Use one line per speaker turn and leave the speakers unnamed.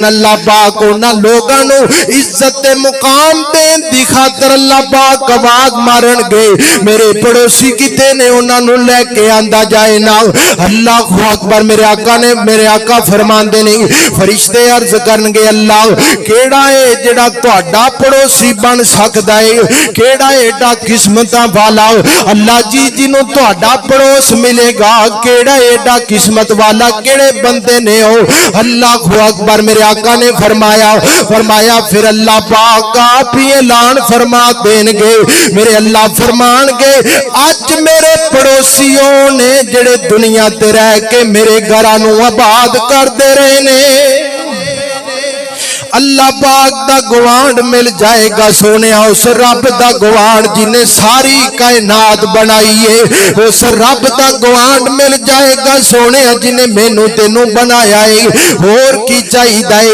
اللہ پاک انہاں لوگاں نو عزت مقام دین دی خاطر اللہ پاک آواز مارن گے میرے پڑوسی کتے نے انہاں نو لے کے آندا جائے نا اللہ اکبر میرے آقا فرماندے نہیں فرشتے عرض کرن گے اللہ کیڑا ہے جڑا تہاڈا پڑوسی بن سکدا ہے کیڑا ایڈا قسمتاں والا اللہ جی جنوں تہاڈا پڑوس ملے گا کیڑا ایڈا قسمت والا کیڑے بندے نے ہو اللہ اکبر میرے آقا نے فرمایا پھر اللہ پاک آپ ہی اعلان فرما دین گے میرے اللہ فرمان گے آج میرے پڑوسیوں نے جڑے دنیا تے رہ کے میرے گھراں نو آباد کر دے رہے نے اللہ پاک دا گوانڈ مل جائے گا سونے اس رب دا گوانڈ جنہیں ساری کائنات بنائی ہے اس رب دا گوانڈ مل جائے گا سونے جنہیں مینوں تینوں بنایا ہے اور کی چاہیے